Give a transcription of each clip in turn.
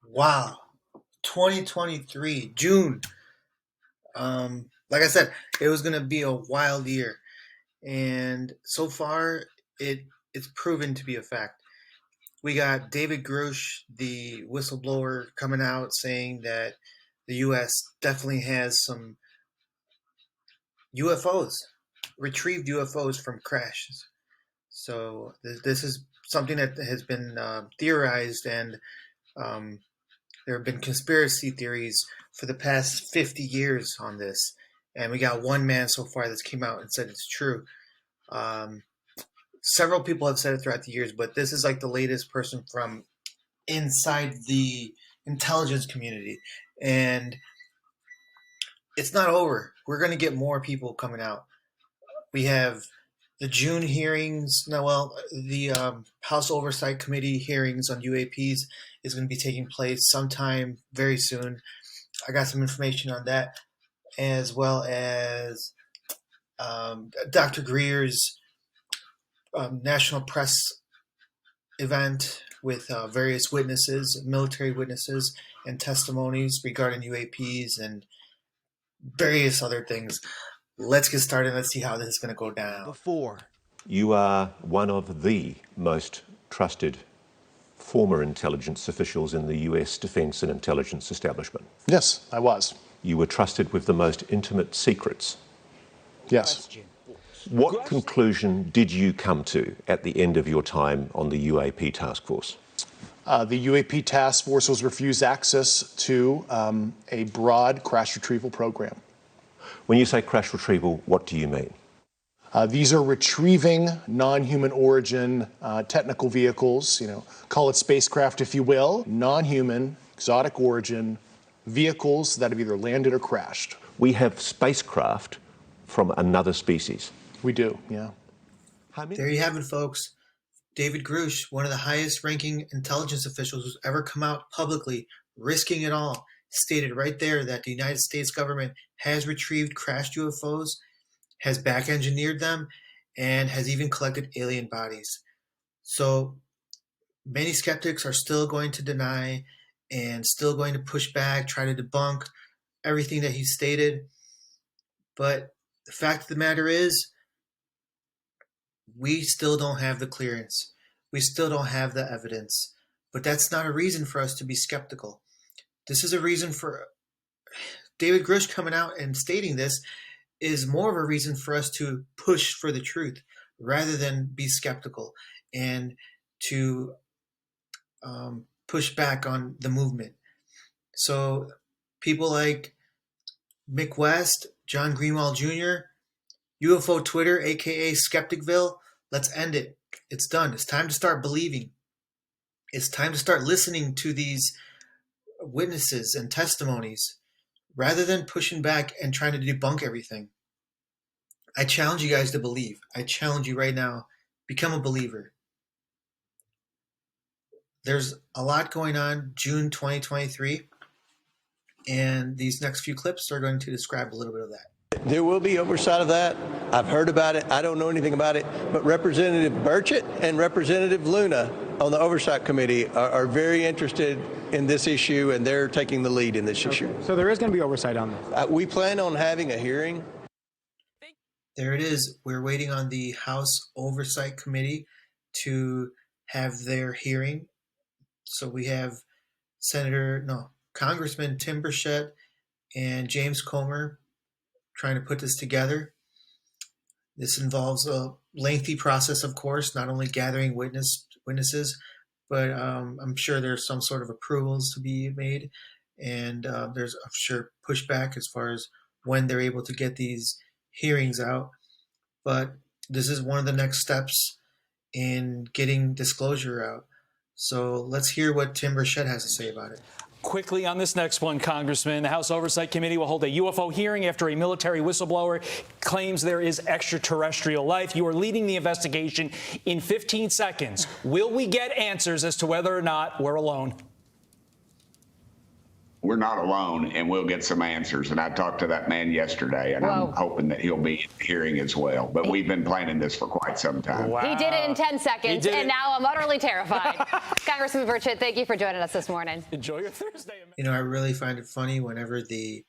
Wow. 2023, June. Like I said, it was gonna be a wild year, and so far, it's proven to be a fact. We got David Grush, the whistleblower, coming out saying that the U.S. definitely has some UFOs, retrieved UFOs from crashes. So this is something that has been theorized, and um, there have been conspiracy theories for the past 50 years on this, and we got one man so far that's came out and said it's true. Um, Several people have said it throughout the years, but this is like the latest person from inside the intelligence community, and it's not over. We're going to get more people coming out. We have the June hearings. No, well, the House Oversight Committee hearings on UAPs is going to be taking place sometime very soon. I got some information on that, as well as Dr. Greer's national press event with various witnesses, military witnesses, and testimonies regarding UAPs and various other things. Let's get started. Let's see how this is going to go down. Before. You are one of the most trusted former intelligence officials in the US defense and intelligence establishment. Yes, I was. You were trusted with the most intimate secrets. Yes. What conclusion did you come to at the end of your time on the UAP task force? The UAP task force was refused access to a broad crash retrieval program. When you say crash retrieval, what do you mean? These are retrieving non-human origin technical vehicles, call it spacecraft if you will, non-human, exotic origin vehicles that have either landed or crashed. We have spacecraft from another species. We do, yeah. There you have it, folks. David Grush, one of the highest ranking intelligence officials who's ever come out publicly, risking it all, stated right there that the United States government has retrieved crashed UFOs, has back engineered them, and has even collected alien bodies. So many skeptics are still going to deny and still going to push back, try to debunk everything that he stated. But the fact of the matter is, we still don't have the clearance. We still don't have the evidence. But that's not a reason for us to be skeptical. This is a reason for David Grush coming out and stating this is more of a reason for us to push for the truth rather than be skeptical and to push back on the movement. So people like Mick West, John Greenwald Jr., UFO Twitter, aka Skepticville, let's end it. It's done. It's time to start believing. It's time to start listening to these witnesses and testimonies rather than pushing back and trying to debunk everything. I challenge you guys to believe. I challenge you right now, become a believer. There's a lot going on June 2023, and these next few clips are going to describe a little bit of that. There will be oversight of that. I've heard about it. I don't know anything about it. But Representative Burchett and Representative Luna on the Oversight Committee are very interested in this issue, and they're taking the lead in this issue. So there is going to be oversight on this? We plan on having a hearing. There it is. We're waiting on the House Oversight Committee to have their hearing. So we have Congressman Tim Burchett and James Comer trying to put this together. This involves a lengthy process, of course, not only gathering witnesses, but I'm sure there's some sort of approvals to be made, and there's, I'm sure, pushback as far as when they're able to get these hearings out. But this is one of the next steps in getting disclosure out. So let's hear what Tim Burchett has to say about it. Quickly on this next one, Congressman, the House Oversight Committee will hold a UFO hearing after a military whistleblower claims there is extraterrestrial life. You are leading the investigation. In 15 seconds, will we get answers as to whether or not we're alone? we're not alone, and we'll get some answers. And I talked to that man yesterday, and I'm hoping that he'll be hearing as well. But we've been planning this for quite some time. Wow. He did it in 10 seconds, and now I'm utterly terrified. Congressman Burchett, thank you for joining us this morning. Enjoy your Thursday. You know, I really find it funny whenever the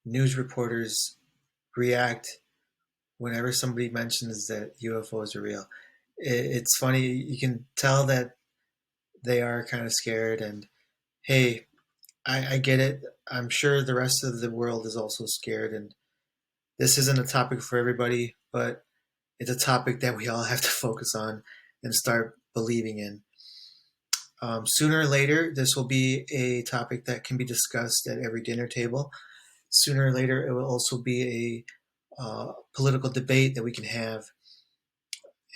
news reporters react whenever somebody mentions that UFOs are real. It's funny. You can tell that they are kind of scared, and hey, I get it. I'm sure the rest of the world is also scared, and this isn't a topic for everybody, but it's a topic that we all have to focus on and start believing in. Sooner or later, this will be a topic that can be discussed at every dinner table. Sooner or later, it will also be a political debate that we can have,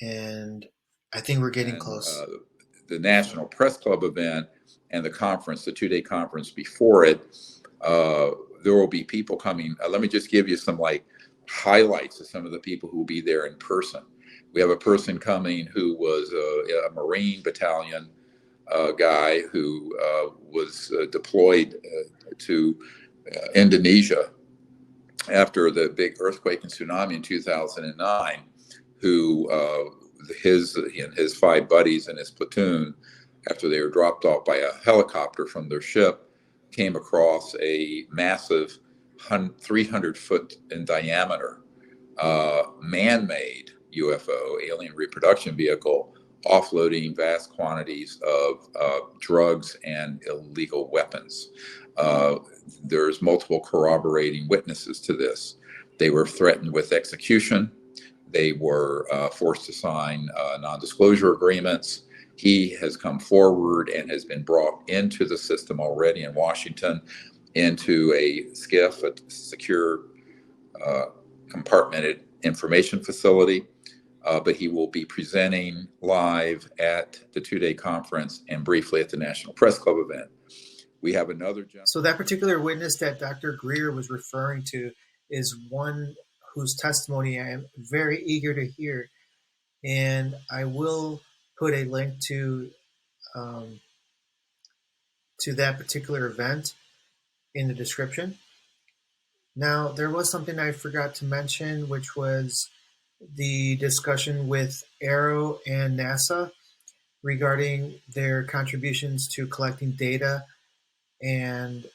and I think we're getting close. The National Press Club event and the conference, the 2-day conference before it, there will be people coming. Let me just give you some highlights of some of the people who will be there in person. We have a person coming who was a Marine battalion guy who was deployed to Indonesia after the big earthquake and tsunami in 2009, who his 5 buddies and his platoon, after they were dropped off by a helicopter from their ship, came across a massive 300-foot in diameter man-made UFO, alien reproduction vehicle, offloading vast quantities of drugs and illegal weapons. There's multiple corroborating witnesses to this. They were threatened with execution. They were forced to sign non-disclosure agreements. He has come forward and has been brought into the system already in Washington, into a SCIF, a secure compartmented information facility. But he will be presenting live at the 2-day conference and briefly at the National Press Club event. We have another gentleman. So that particular witness that Dr. Greer was referring to is one whose testimony I am very eager to hear. And I will put a link to that particular event in the description. Now, there was something I forgot to mention, which was the discussion with Aero and NASA regarding their contributions to collecting data and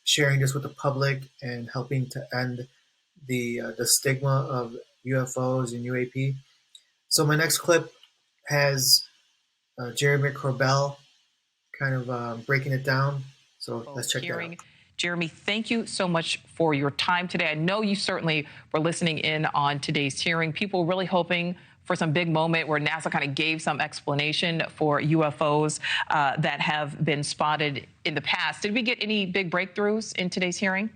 sharing this with the public and helping to end the stigma of UFOs and UAP. So my next clip has Jeremy Corbell kind of breaking it down. So let's check that out. Jeremy, thank you so much for your time today. I know you certainly were listening in on today's hearing. People really hoping for some big moment where NASA kind of gave some explanation for UFOs that have been spotted in the past. Did we get any big breakthroughs in today's hearing?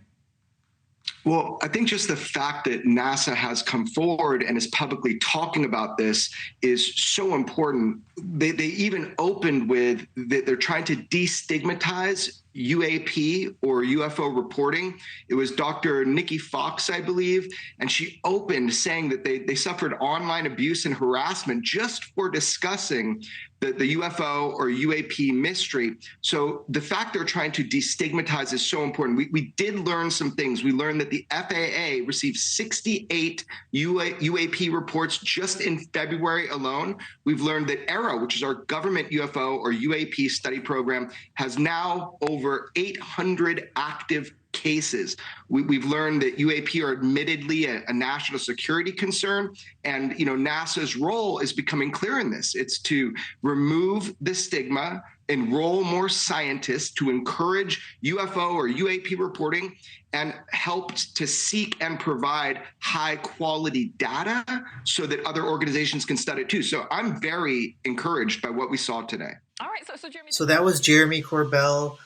Well, I think just the fact that NASA has come forward and is publicly talking about this is so important. They even opened with that they're trying to destigmatize UAP or UFO reporting. It was Dr. Nikki Fox, I believe, and she opened saying that they suffered online abuse and harassment just for discussing the UFO or UAP mystery. So the fact they're trying to destigmatize is so important. We did learn some things. We learned that the FAA received 68 UAP reports just in February alone. We've learned that AERO, which is our government UFO or UAP study program, has now over 800 active cases. We've learned that UAP are admittedly a national security concern, and NASA's role is becoming clear in this. It's to remove the stigma, enroll more scientists to encourage UFO or UAP reporting, and help to seek and provide high quality data so that other organizations can study it too. So I'm very encouraged by what we saw today. All right, so Jeremy. So that was Jeremy Corbell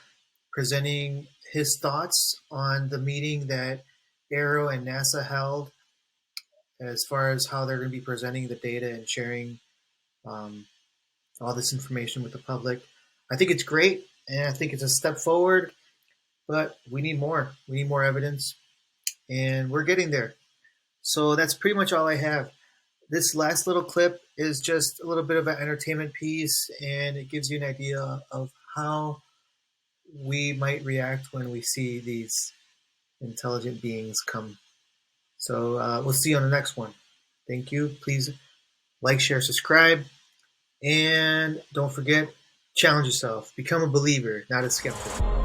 presenting his thoughts on the meeting that AERO and NASA held as far as how they're going to be presenting the data and sharing all this information with the public. I think it's great, and I think it's a step forward, but we need more. We need more evidence, and we're getting there. So that's pretty much all I have. This last little clip is just a little bit of an entertainment piece, and it gives you an idea of how we might react when we see these intelligent beings come. So we'll see you on the next one. Thank you. Please like, share, subscribe, and don't forget, challenge yourself. Become a believer, not a skeptic.